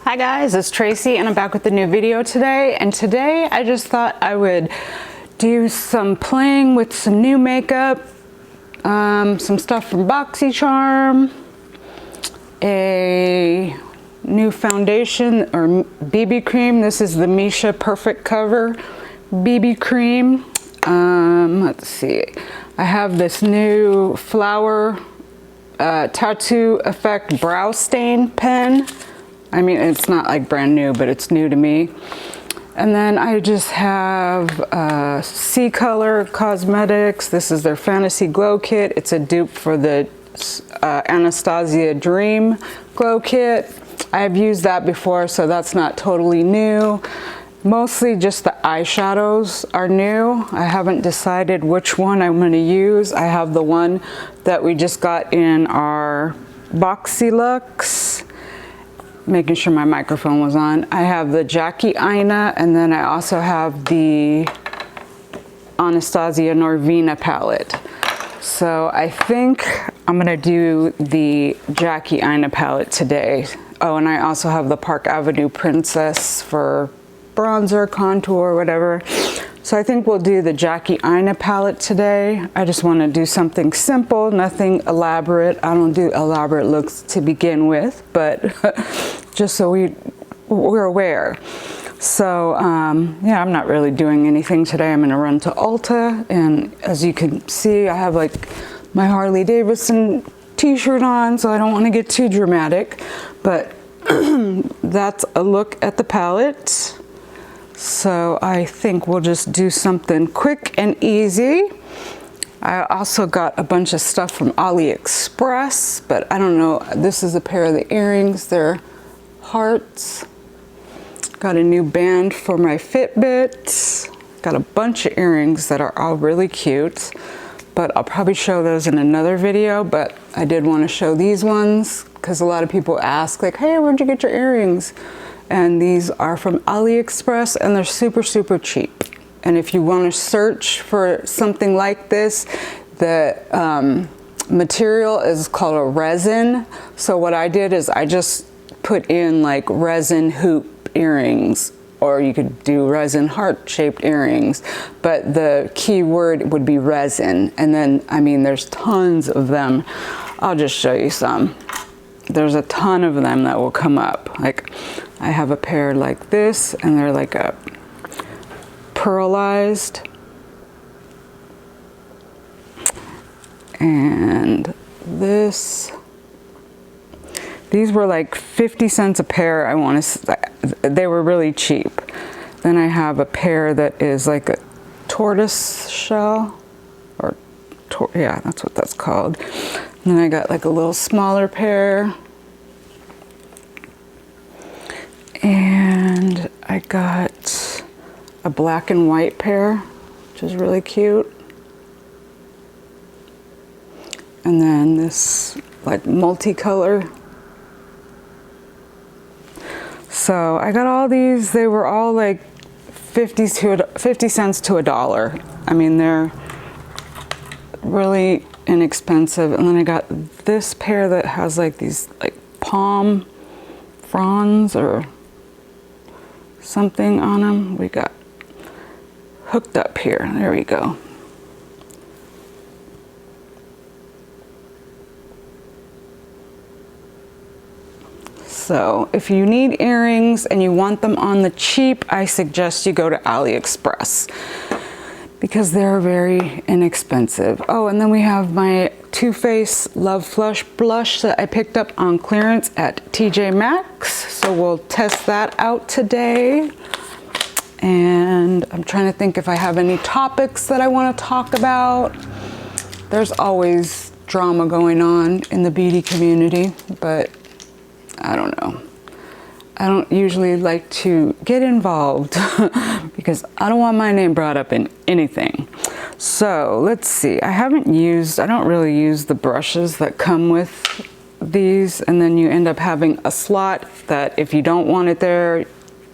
Hi guys, it's Tracy and I'm back with a new video today. And today I just thought I would do some playing with some new makeup, some stuff from Boxycharm, a new foundation or BB cream. This is the Misha Perfect Cover BB cream. Let's see, I have this new Flower Tattoo Effect Brow Stain pen. I mean, it's not like brand new, but it's new to me. And then I just have C Color Cosmetics. This is their Fantasy Glow Kit. It's a dupe for the Anastasia Dream Glow Kit. I've used that before, so that's not totally new. Mostly just the eyeshadows are new. I haven't decided which one I'm going to use. I have the one that we just got in our Boxyluxe. Making sure my microphone was on. I have the Jackie Aina, and then I also have the Anastasia Norvina palette. So I think I'm gonna do the Jackie Aina palette today. Oh, and I also have the Park Avenue Princess for bronzer, contour, whatever. So I think we'll do the Jackie Aina palette today. I just want to do something simple, nothing elaborate. I don't do elaborate looks to begin with, but just so we're aware. So yeah, I'm not really doing anything today. I'm going to run to Ulta, and as you can see, I have like my Harley Davidson t-shirt on, so I don't want to get too dramatic, but that's a look at the palette. So I think we'll just do something quick and easy. I also got a bunch of stuff from AliExpress, but I don't know. This is a pair of the earrings. They're hearts. Got a new band for my Fitbit. Got a bunch of earrings that are all really cute, but I'll probably show those in another video. But I did want to show these ones because a lot of people ask like, hey, where'd you get your earrings? And these are from AliExpress, and they're super, super cheap. And if you want to search for something like this, the material is called a resin. So what I did is I just put in like resin hoop earrings, or you could do resin heart-shaped earrings. But the key word would be resin. And then, I mean, there's tons of them. I'll just show you some. There's a ton of them that will come up. Like, I have a pair like this, and they're like a pearlized. And this, these were like 50 cents a pair. I want to, they were really cheap. Then I have a pair that is like a tortoise shell, or yeah, that's what that's called. And then I got like a little smaller pair. And I got a black and white pair, which is really cute. And then this like multicolor. So I got all these. They were all like 50 cents to $1. I mean, they're really inexpensive. And then I got this pair that has like these like palm fronds or something on them. We got hooked up here. There we go. So if you need earrings and you want them on the cheap, I suggest you go to AliExpress because they're very inexpensive. Oh, and then we have my Too Faced Love Flush blush that I picked up on clearance at TJ Maxx. So we'll test that out today. And I'm trying to think if I have any topics that I want to talk about. There's always drama going on in the beauty community, but I don't know. I don't usually like to get involved because I don't want my name brought up in anything. So let's see. I don't really use the brushes that come with these, and then you end up having a slot that if you don't want it there,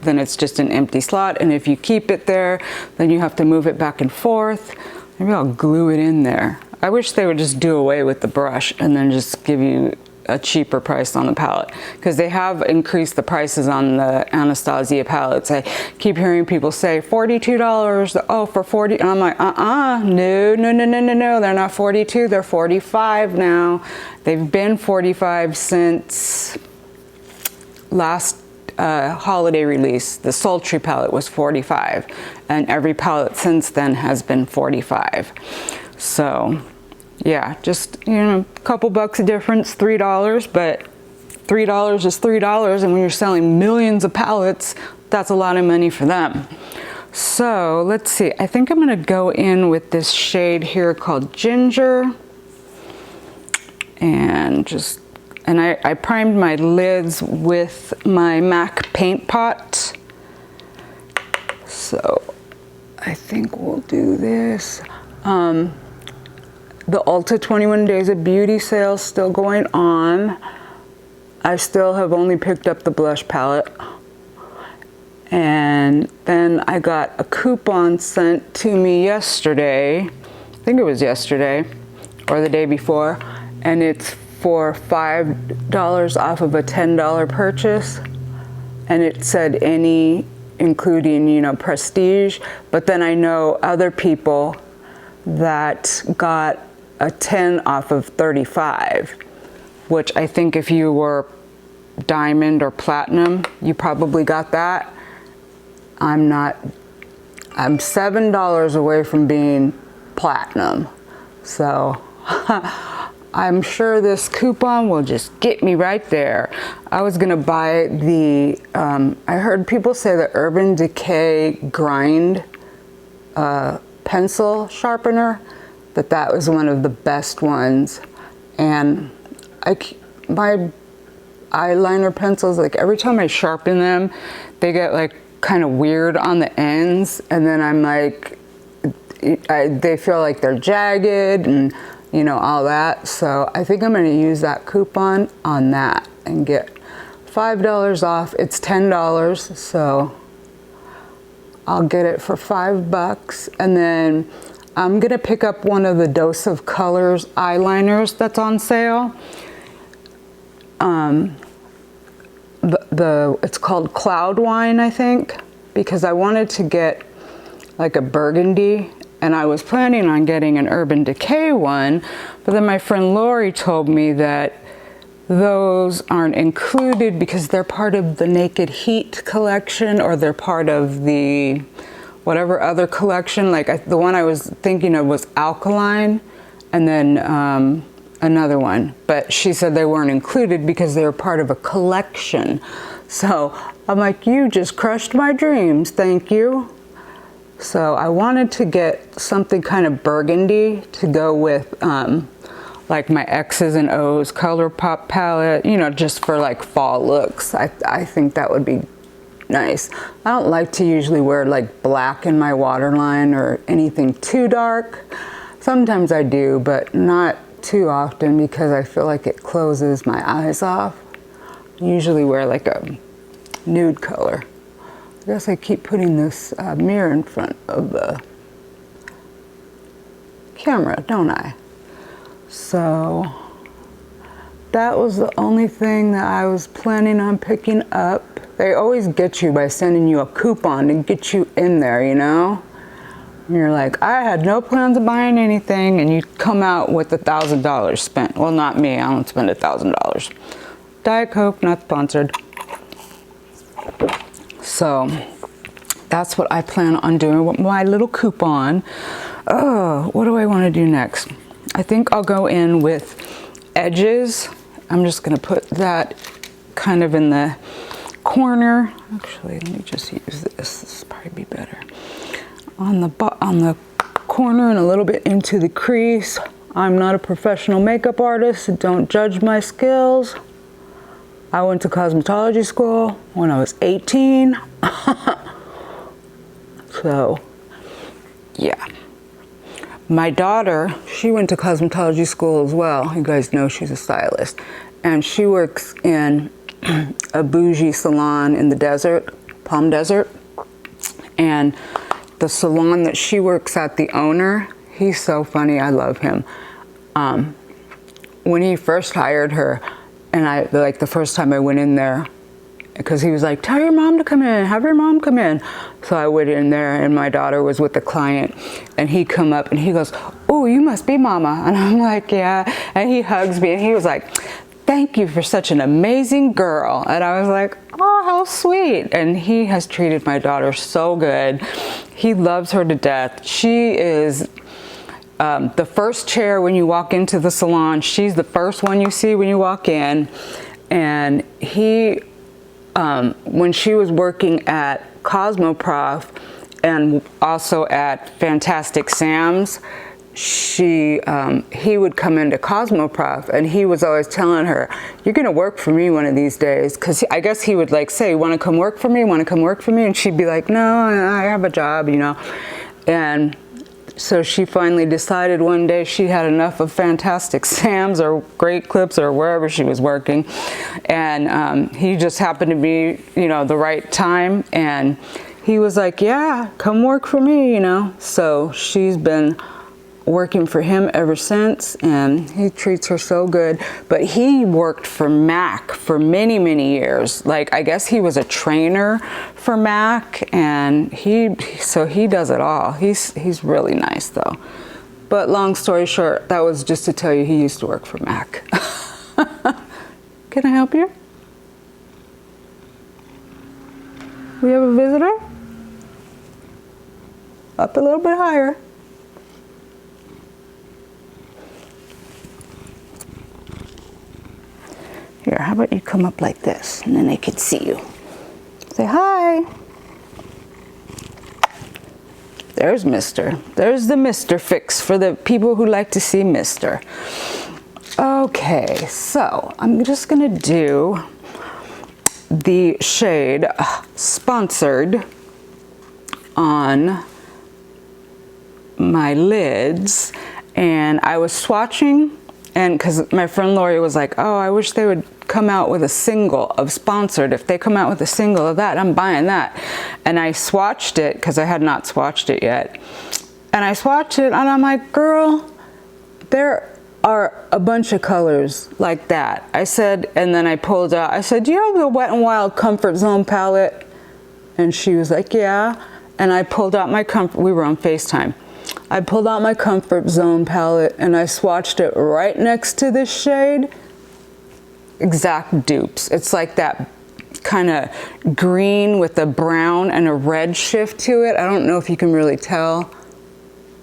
then it's just an empty slot. And if you keep it there, then you have to move it back and forth. Maybe I'll glue it in there. I wish they would just do away with the brush and then just give you a cheaper price on the palette, because they have increased the prices on the Anastasia palettes. I keep hearing people say $42, oh, for 40, and I'm like, no, they're not 42, they're 45 now. They've been 45 since last holiday release. The Sultry palette was 45, and every palette since then has been 45. So yeah, just, you know, a couple bucks of difference, $3, but $3 is $3, and when you're selling millions of palettes, that's a lot of money for them. So let's see, I think I'm gonna go in with this shade here called Ginger, and I primed my lids with my MAC paint pot. So I think we'll do this. The Ulta 21 Days of Beauty sale still going on. I still have only picked up the blush palette. And then I got a coupon sent to me yesterday. I think it was yesterday or the day before. And it's for $5 off of a $10 purchase. And it said any, including, you know, prestige. But then I know other people that got a 10 off of 35, which I think if you were diamond or platinum, you probably got that. I'm $7 away from being platinum. So I'm sure this coupon will just get me right there. I was gonna buy the, I heard people say the Urban Decay Grind pencil sharpener, that was one of the best ones. And my eyeliner pencils, like every time I sharpen them, they get like kind of weird on the ends, and then I'm like, they feel like they're jagged and, you know, all that. So I think I'm gonna use that coupon on that and get $5 off. It's $10, so I'll get it for $5. And then I'm gonna pick up one of the Dose of Colors eyeliners that's on sale. It's called Cloud Wine, I think, because I wanted to get like a burgundy, and I was planning on getting an Urban Decay one, but then my friend Lori told me that those aren't included because they're part of the Naked Heat collection, or they're part of the whatever other collection. Like the one I was thinking of was Alkaline, and then another one. But she said they weren't included because they were part of a collection. So I'm like, you just crushed my dreams, thank you. So I wanted to get something kind of burgundy to go with like my X's and O's ColourPop palette, you know, just for like fall looks. I think that would be nice. I don't like to usually wear like black in my waterline or anything too dark. Sometimes I do, but not too often because I feel like it closes my eyes off. I usually wear like a nude color. I guess I keep putting this mirror in front of the camera, don't I? So that was the only thing that I was planning on picking up. They always get you by sending you a coupon to get you in there, you know? And you're like, I had no plans of buying anything, and you come out with $1,000 spent. Well, not me, I don't spend $1,000. Diet Coke, not sponsored. So that's what I plan on doing with my little coupon. Oh, what do I want to do next? I think I'll go in with edges. I'm just going to put that kind of in the corner. Actually, let me just use this. This will probably be better. On the corner and a little bit into the crease. I'm not a professional makeup artist, so don't judge my skills. I went to cosmetology school when I was 18. So, yeah. My daughter, she went to cosmetology school as well. You guys know she's a stylist. And she works in a bougie salon in the desert, Palm Desert. And the salon that she works at, the owner, he's so funny, I love him. When he first hired her, And I, like the first time I went in there, because he was like, tell your mom to come in, have your mom come in. So I went in there and my daughter was with the client and he come up and he goes, oh, you must be mama. And I'm like, yeah. And he hugs me and he was like, thank you for such an amazing girl. And I was like, oh, how sweet. And he has treated my daughter so good. He loves her to death. She is the first chair when you walk into the salon. She's the first one you see when you walk in. And he, when she was working at Cosmoprof and also at Fantastic Sam's, he would come into Cosmoprof and he was always telling her, you're gonna work for me one of these days, because I guess he would like say, want to come work for me, want to come work for me, and she'd be like, no, I have a job, you know. And so she finally decided one day she had enough of Fantastic Sam's or Great Clips or wherever she was working, and he just happened to be, you know, the right time, and he was like, yeah, come work for me, you know. So she's been working for him ever since, and he treats her so good. But he worked for MAC for many, many years. Like, I guess he was a trainer for MAC, and so he does it all. He's really nice though. But long story short, that was just to tell you he used to work for MAC. Can I help you? We have a visitor? Up a little bit higher. Here, how about you come up like this, and then they can see you. Say hi. There's Mr. There's the Mr. fix for the people who like to see Mr. Okay, so I'm just gonna do the shade Sponsored on my lids. And I was swatching, and because my friend Lori was like, oh, I wish they would come out with a single of Sponsored. If they come out with a single of that, I'm buying that. And I swatched it because I had not swatched it yet. And I swatched it and I'm like, girl, there are a bunch of colors like that. I said, and then I pulled out, I said, do you have the Wet n Wild Comfort Zone palette? And she was like, yeah. And I pulled out my we were on FaceTime. I pulled out my Comfort Zone palette and I swatched it right next to this shade. Exact dupes. It's like that kind of green with a brown and a red shift to it. I don't know if you can really tell.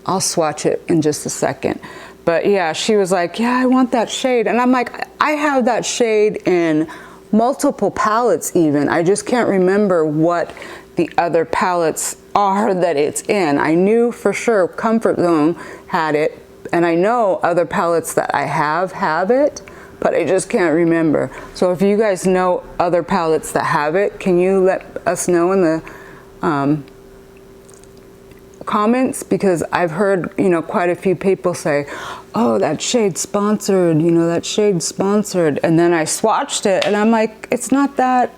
I'll swatch it in just a second. But yeah, she was like, yeah, I want that shade. And I'm like, I have that shade in multiple palettes even. I just can't remember what the other palettes are that it's in. I knew for sure Comfort Zone had it, and I know other palettes that I have it, but I just can't remember. So if you guys know other palettes that have it, can you let us know in the comments? Because I've heard, you know, quite a few people say, oh, that shade's Sponsored, you know, that shade's Sponsored. And then I swatched it and I'm like, it's not that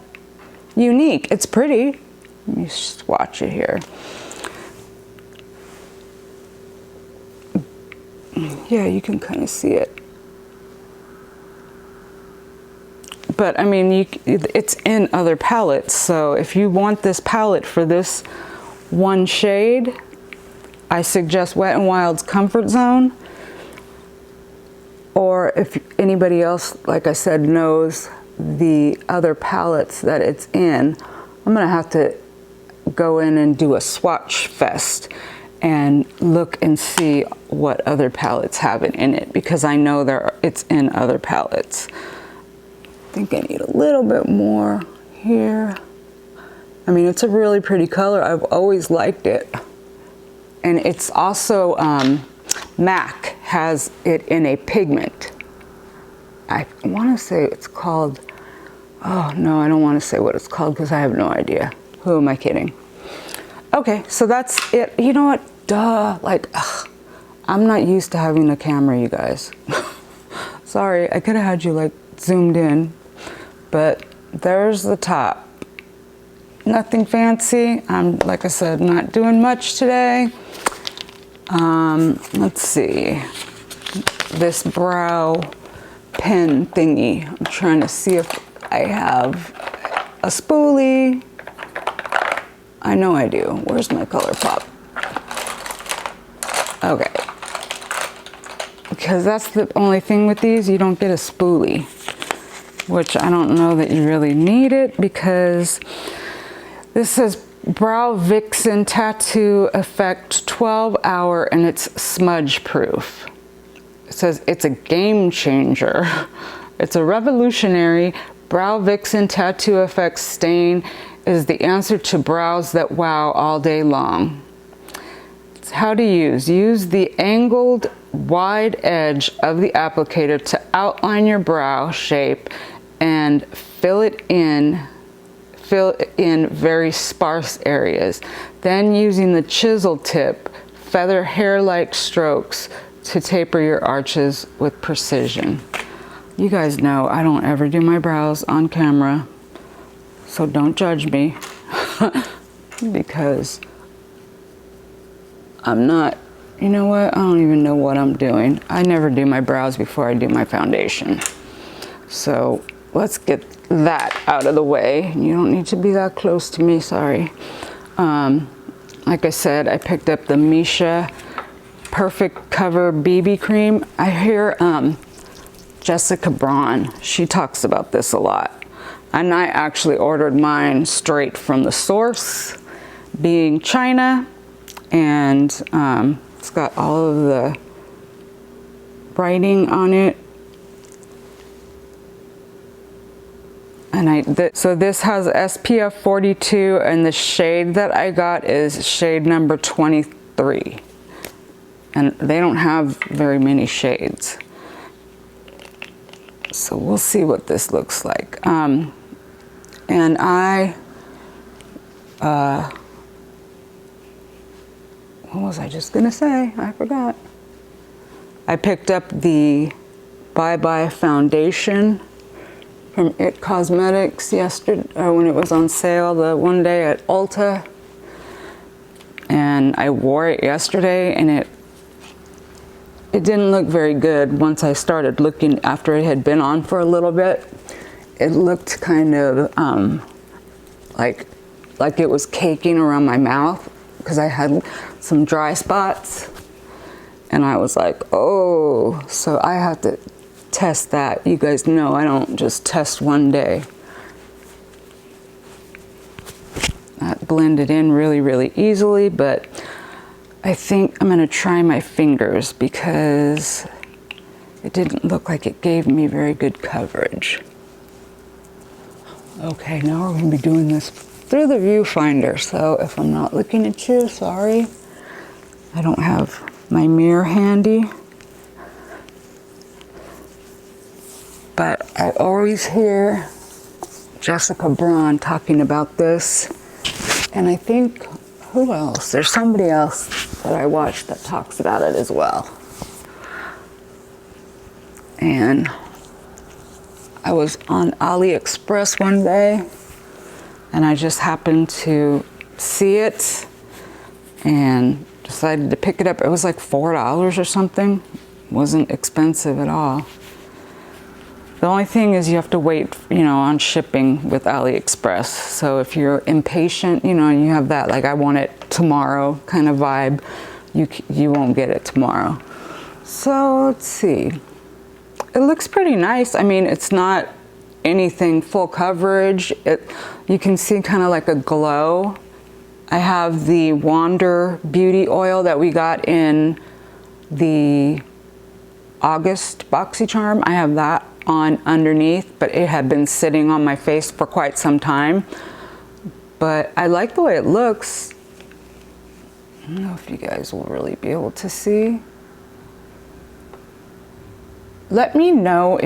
unique. It's pretty. Let me swatch it here. Yeah, you can kind of see it. But I mean, it's in other palettes. So if you want this palette for this one shade, I suggest Wet n Wild's Comfort Zone. Or if anybody else, like I said, knows the other palettes that it's in, I'm gonna have to go in and do a swatch fest and look and see what other palettes have it in it, because I know it's in other palettes. I think I need a little bit more here. I mean, it's a really pretty color. I've always liked it. And it's also, MAC has it in a pigment. I want to say it's called, oh no, I don't want to say what it's called because I have no idea. Who am I kidding? Okay, so that's it. You know what? Duh, like, ugh, I'm not used to having a camera, you guys. Sorry, I could have had you like zoomed in, but there's the top. Nothing fancy. I'm, like I said, not doing much today. Let's see. This brow pen thingy. I'm trying to see if I have a spoolie. I know I do. Where's my ColourPop? Okay. Because that's the only thing with these, you don't get a spoolie. Which I don't know that you really need it, because this says Brow Vixen Tattoo Effect 12-hour and it's smudge proof. It says it's a game changer. It's a revolutionary Brow Vixen Tattoo Effect stain is the answer to brows that wow all day long. It's how to use. Use the angled wide edge of the applicator to outline your brow shape and fill in very sparse areas. Then using the chisel tip, feather hair-like strokes to taper your arches with precision. You guys know I don't ever do my brows on camera, so don't judge me because I'm not, you know what, I don't even know what I'm doing. I never do my brows before I do my foundation. So let's get that out of the way. You don't need to be that close to me, sorry. Like I said, I picked up the Misha Perfect Cover BB Cream. I hear Jessica Braun, she talks about this a lot. And I actually ordered mine straight from the source, being China. And it's got all of the writing on it. And so this has SPF 42, and the shade that I got is shade number 23. And they don't have very many shades. So we'll see what this looks like. And what was I just gonna say? I forgot. I picked up the Bye Bye foundation from It Cosmetics yesterday, when it was on sale the one day at Ulta. And I wore it yesterday, and it didn't look very good once I started looking after it had been on for a little bit. It looked kind of like it was caking around my mouth because I had some dry spots. And I was like, oh, so I have to test that. You guys know I don't just test one day. That blended in really, really easily, but I think I'm gonna try my fingers because it didn't look like it gave me very good coverage. Okay, now we're gonna be doing this through the viewfinder, so if I'm not looking at you, sorry. I don't have my mirror handy. But I always hear Jessica Braun talking about this. And I think, who else? There's somebody else that I watch that talks about it as well. And I was on AliExpress one day, and I just happened to see it and decided to pick it up. It was like $4 or something. It wasn't expensive at all. The only thing is you have to wait, on shipping with AliExpress. So if you're impatient, and you have that, like I want it tomorrow kind of vibe, you won't get it tomorrow. So let's see. It looks pretty nice. I mean, it's not anything full coverage. You can see kind of like a glow. I have the Wondrous Beauty oil that we got in the August Boxycharm. I have that on underneath, but it had been sitting on my face for quite some time. But I like the way it looks. I don't know if you guys will really be able to see. Let me know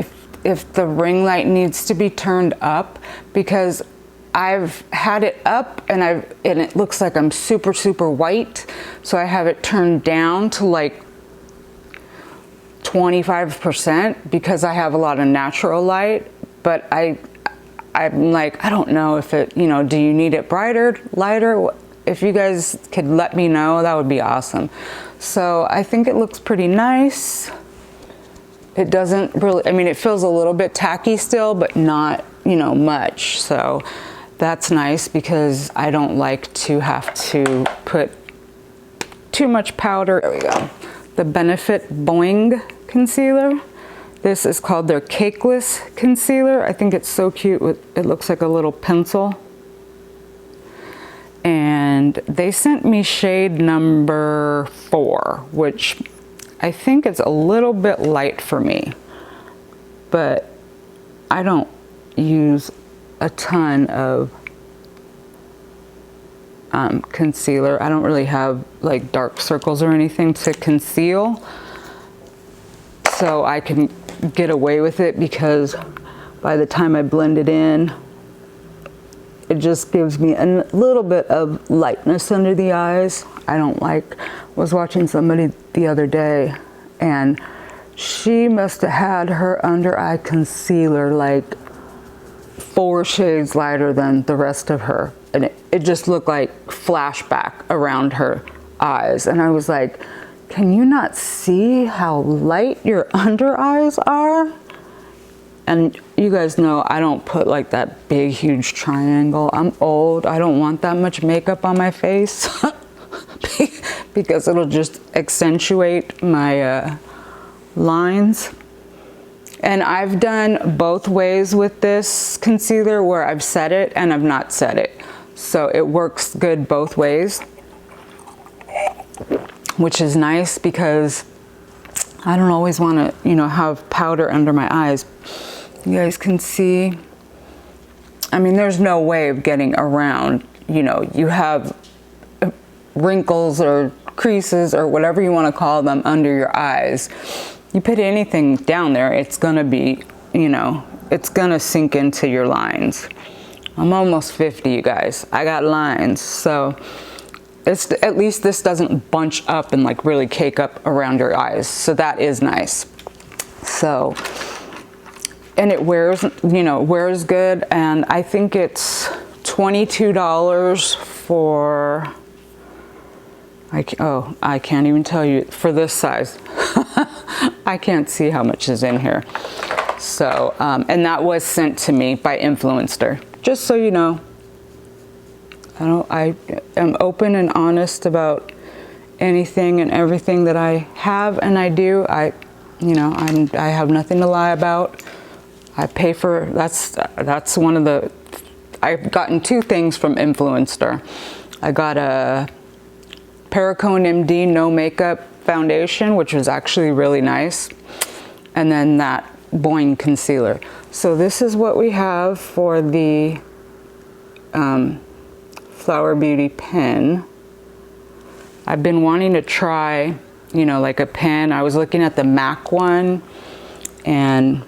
if the ring light needs to be turned up, because I've had it up and it looks like I'm super, super white. So I have it turned down to like 25% because I have a lot of natural light. But I'm like, I don't know if it, do you need it brighter, lighter? If you guys could let me know, that would be awesome. So I think it looks pretty nice. it doesn't really, I mean, it feels a little bit tacky still, but not, you know, much. So that's nice because I don't like to have to put too much powder. There we go. The Benefit Boing Concealer. This is called their Cakeless Concealer. I think it's so cute. It looks like a little pencil. And they sent me shade number 4, which I think it's a little bit light for me. But I don't use a ton of concealer. I don't really have like dark circles or anything to conceal. So I can get away with it because by the time I blend it in, it just gives me a little bit of lightness under the eyes. I was watching somebody the other day and she must have had her under eye concealer like 4 shades lighter than the rest of her. And it just looked like flashback around her eyes. And I was like, can you not see how light your under eyes are? And you guys know I don't put like that big, huge triangle. I'm old. I don't want that much makeup on my face because it'll just accentuate my lines. And I've done both ways with this concealer where I've set it and I've not set it. So it works good both ways, which is nice because I don't always want to, you know, have powder under my eyes. You guys can see, I mean, there's no way of getting around, you know, you have wrinkles or creases or whatever you want to call them under your eyes. You put anything down there, it's gonna be, you know, it's gonna sink into your lines. I'm almost 50, you guys. I got lines, so it's, at least this doesn't bunch up and like really cake up around your eyes. So that is nice. So, and it wears, you know, wears good. And I think it's $22 for, I can't even tell you, for this size. I can't see how much is in here. So, and that was sent to me by Influencer. Just so you know, I am open and honest about anything and everything that I have and I do. You know, I have nothing to lie about. I pay for, that's one of the, I've gotten 2 things from Influencer. I got a Perricone MD No Makeup Foundation, which was actually really nice. And then that Boing Concealer. So this is what we have for the Flower Beauty pen. I've been wanting to try, you know, like a pen. I was looking at the MAC one and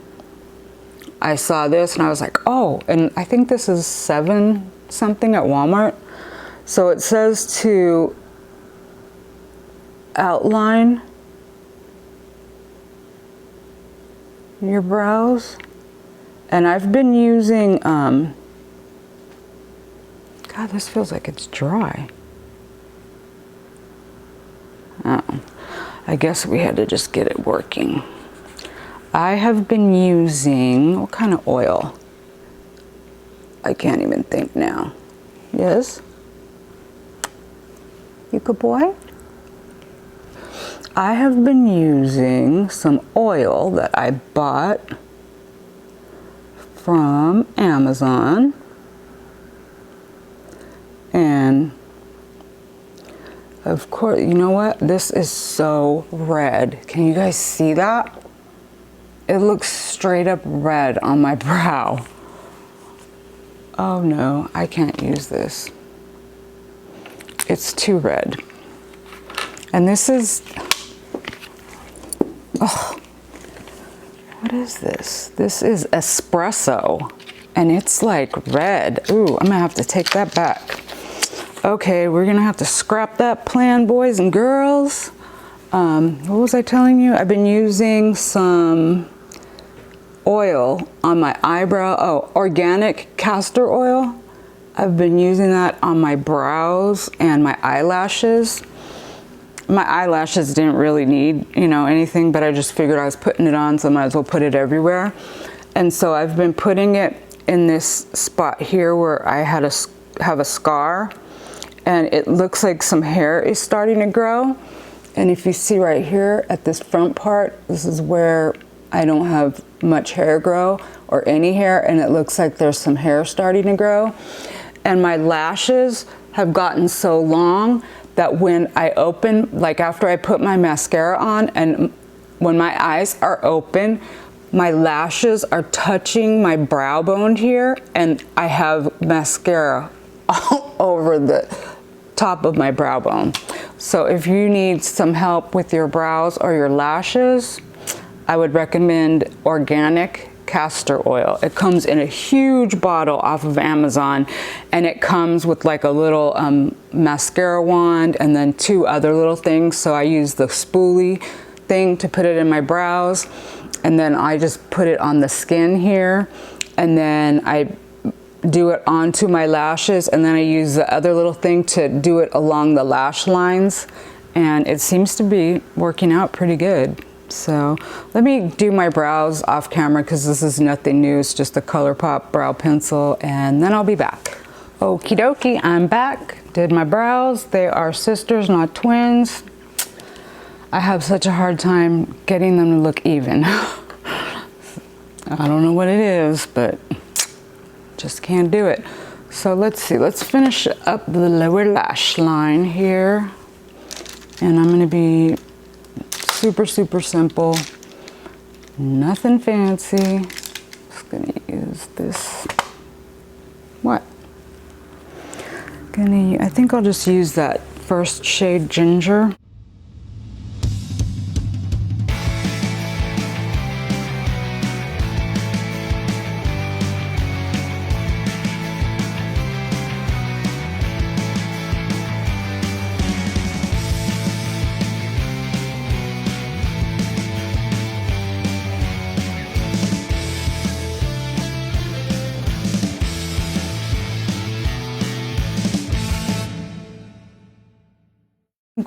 I saw this and I was like, oh, and I think this is $7 something at Walmart. So it says to outline your brows. And I've been using, God, this feels like it's dry. Oh, I guess we had to just get it working. I have been using, what kind of oil? I can't even think now. Yes? You good boy? I have been using some oil that I bought from Amazon. And of course, you know what? This is so red. Can you guys see that? It looks straight up red on my brow. Oh no, I can't use this. It's too red. And this is, oh, what is this? This is espresso and it's like red. Ooh, I'm gonna have to take that back. Okay, we're gonna have to scrap that plan, boys and girls. What was I telling you? I've been using some oil on my eyebrow. Oh, organic castor oil. I've been using that on my brows and my eyelashes. my eyelashes didn't really need, you know, anything, but I just figured I was putting it on, so I might as well put it everywhere. And so I've been putting it in this spot here where I have a scar, and it looks like some hair is starting to grow. And if you see right here at this front part, this is where I don't have much hair grow or any hair, and it looks like there's some hair starting to grow. And my lashes have gotten so long that when I open, like after I put my mascara on and when my eyes are open, my lashes are touching my brow bone here, and I have mascara all over the top of my brow bone. So if you need some help with your brows or your lashes, I would recommend organic castor oil. It comes in a huge bottle off of Amazon, and it comes with like a little mascara wand and then 2 other little things. So I use the spoolie thing to put it in my brows, and then I just put it on the skin here, and then I do it onto my lashes, and then I use the other little thing to do it along the lash lines, and it seems to be working out pretty good. So let me do my brows off camera because this is nothing new. It's just a ColourPop brow pencil, and then I'll be back. Okie dokie, I'm back. Did my brows. They are sisters, not twins. I have such a hard time getting them to look even. I don't know what it is, but just can't do it. So let's see, let's finish up the lower lash line here. And I'm gonna be super, super simple. Nothing fancy. Just gonna use this. What? I think I'll just use that first shade Ginger.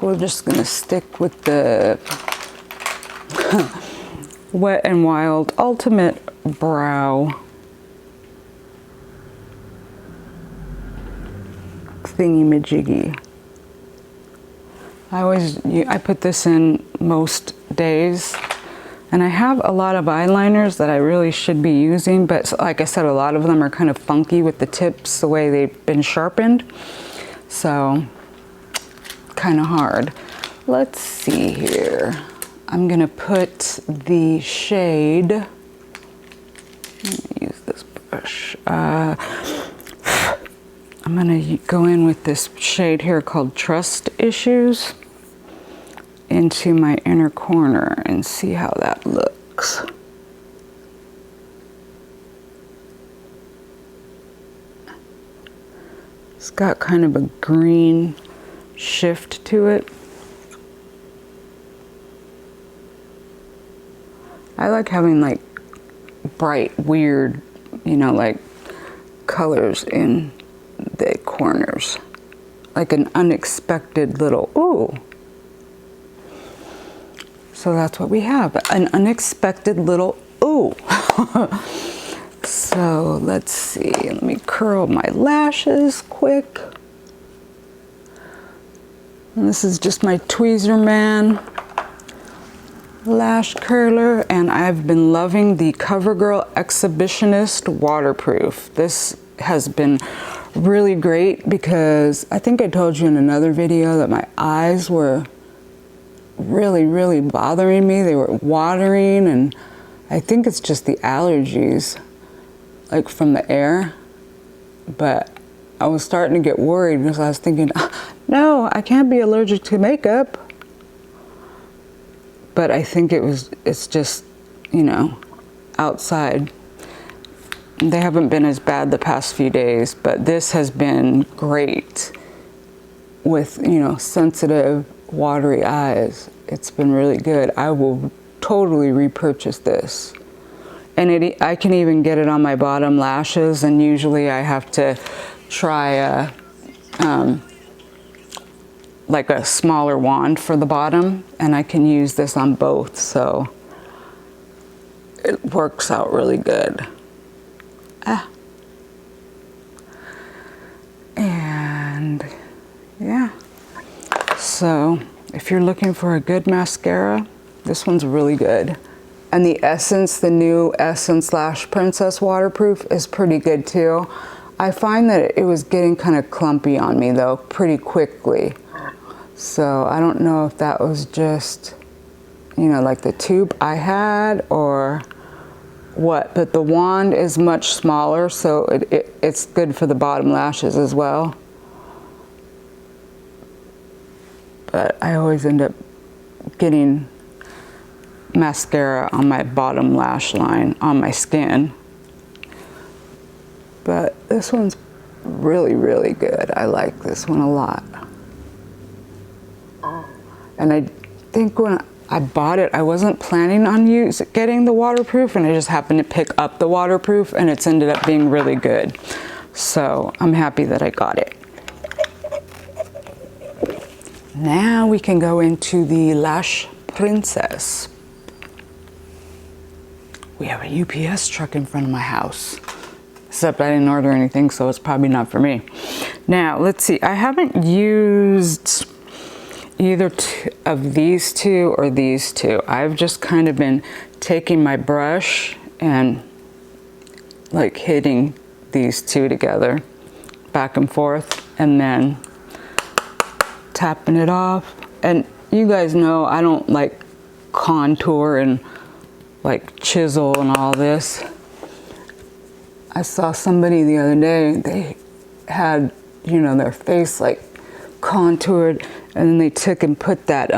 We're just gonna stick with the Wet n Wild Ultimate Brow thingy-majiggy. I put this in most days, and I have a lot of eyeliners that I really should be using, but like I said, a lot of them are kind of funky with the tips, the way they've been sharpened. So kind of hard. Let's see here. I'm gonna put the shade, let me use this brush. I'm gonna go in with this shade here called Trust Issues into my inner corner and see how that looks. It's got kind of a green shift to it. I like having like bright, weird, you know, like colors in the corners. Like an unexpected little ooh. So that's what we have, an unexpected little ooh. So let's see, let me curl my lashes quick. And this is just my Tweezerman lash curler, and I've been loving the CoverGirl Exhibitionist Waterproof. This has been really great because I think I told you in another video that my eyes were really, really bothering me. They were watering, and I think it's just the allergies, like from the air. But I was starting to get worried because I was thinking, no, I can't be allergic to makeup. But I think it's just, you know, outside. They haven't been as bad the past few days, but this has been great with, you know, sensitive, watery eyes. It's been really good. I will totally repurchase this. And I can even get it on my bottom lashes, and usually I have to try like a smaller wand for the bottom, and I can use this on both, so it works out really good. And yeah, so if you're looking for a good mascara, this one's really good. And the Essence, the new Essence Lash Princess Waterproof is pretty good too. I find that it was getting kind of clumpy on me though pretty quickly. So I don't know if that was just, you know, like the tube I had or what, but the wand is much smaller, so it's good for the bottom lashes as well. But I always end up getting mascara on my bottom lash line on my skin. But this one's really, really good. I like this one a lot. And I think when I bought it, I wasn't planning on getting the waterproof, and I just happened to pick up the waterproof, and it's ended up being really good. So I'm happy that I got it. Now we can go into the Lash Princess. We have a UPS truck in front of my house. Except I didn't order anything, so it's probably not for me. Now, let's see. I haven't used either of these two or these two. I've just kind of been taking my brush and like hitting these two together, back and forth, and then tapping it off. And you guys know I don't like contour and like chisel and all this. I saw somebody the other day, they had, you know, their face like contoured, and then they took and put that,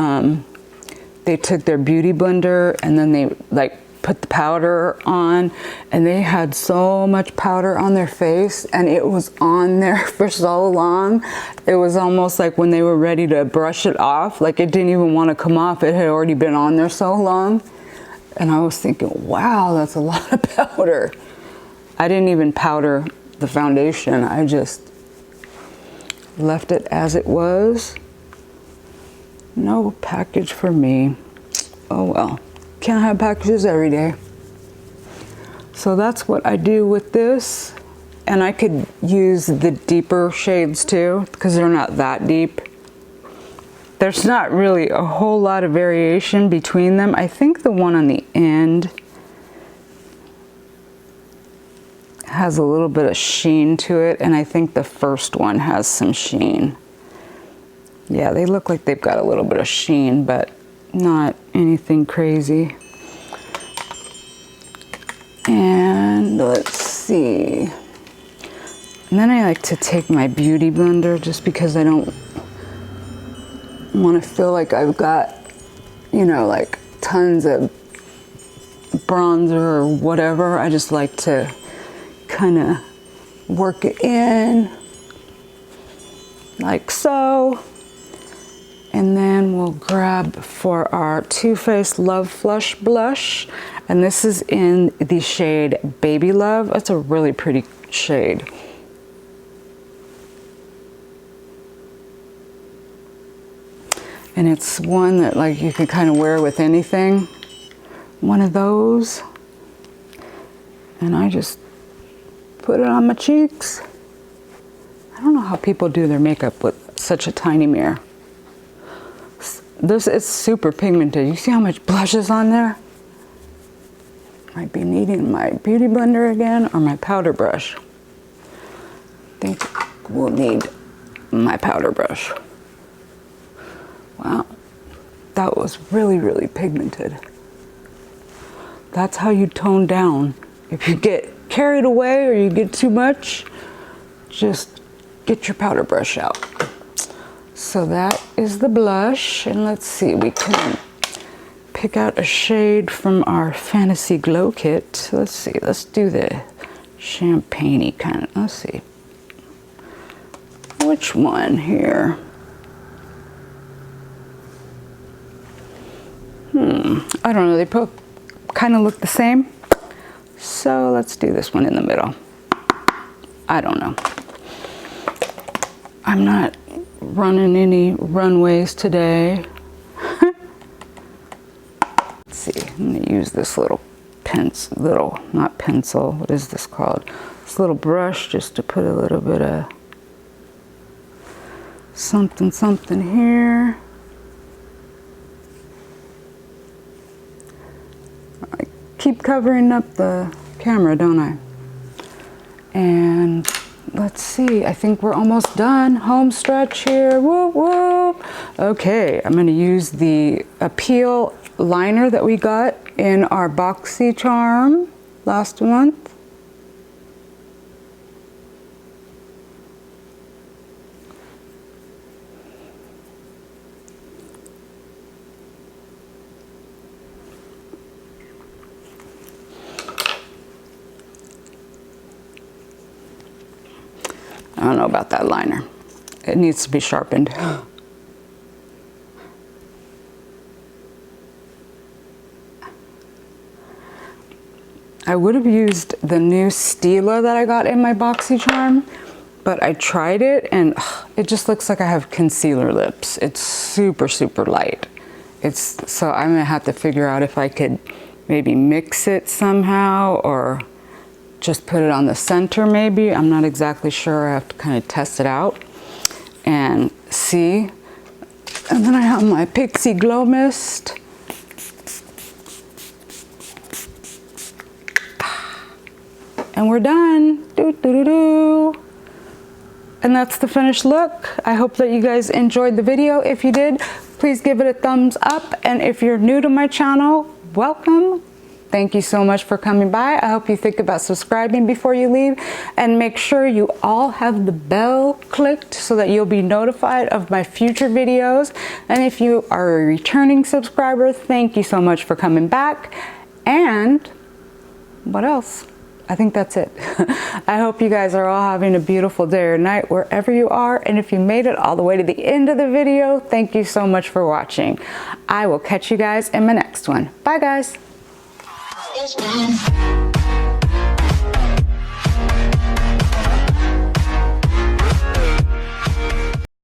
they took their beauty blender and then they like put the powder on, and they had so much powder on their face, and it was on there for so long. It was almost like when they were ready to brush it off, like it didn't even want to come off. It had already been on there so long. And I was thinking, wow, that's a lot of powder. I didn't even powder the foundation. I just left it as it was. No package for me. Oh well, can't have packages every day. So that's what I do with this. And I could use the deeper shades too, because they're not that deep. There's not really a whole lot of variation between them. I think the one on the end has a little bit of sheen to it, and I think the first one has some sheen. Yeah, they look like they've got a little bit of sheen, but not anything crazy. And let's see. And then I like to take my beauty blender just because I don't want to feel like I've got, you know, like tons of bronzer or whatever. I just like to kind of work it in like so. And then we'll grab for our Too Faced Love Flush Blush. And this is in the shade Baby Love. It's a really pretty shade. And it's one that like you could kind of wear with anything. One of those. And I just put it on my cheeks. I don't know how people do their makeup with such a tiny mirror. This is super pigmented. You see how much blush is on there? Might be needing my beauty blender again or my powder brush. I think we'll need my powder brush. Wow, that was really, really pigmented. That's how you tone down. If you get carried away or you get too much, just get your powder brush out. So that is the blush, and let's see, we can pick out a shade from our Fantasy Glow Kit. Let's see, let's do the champagne-y kind of, let's see. Which one here? I don't know, they both kind of look the same. So let's do this one in the middle. I don't know. I'm not running any runways today. Let's see, I'm gonna use this little not pencil, what is this called? This little brush just to put a little bit of something here. I keep covering up the camera, don't I? And let's see, I think we're almost done. Home stretch here, whoop whoop. Okay, I'm gonna use the Appeal liner that we got in our Boxycharm last month. I don't know about that liner. It needs to be sharpened. I would have used the new Stila that I got in my Boxycharm, but I tried it and it just looks like I have concealer lips. It's super, super light. So I'm gonna have to figure out if I could maybe mix it somehow or just put it on the center maybe. I'm not exactly sure. I have to kind of test it out and see. And then I have my Pixie Glow Mist. And we're done. Doo, doo, doo, doo. And that's the finished look. I hope that you guys enjoyed the video. If you did, please give it a thumbs up. And if you're new to my channel, welcome. Thank you so much for coming by. I hope you think about subscribing before you leave, and make sure you all have the bell clicked so that you'll be notified of my future videos. And if you are a returning subscriber, thank you so much for coming back. And what else? I think that's it. I hope you guys are all having a beautiful day or night wherever you are. And if you made it all the way to the end of the video, thank you so much for watching. I will catch you guys in my next one. Bye guys.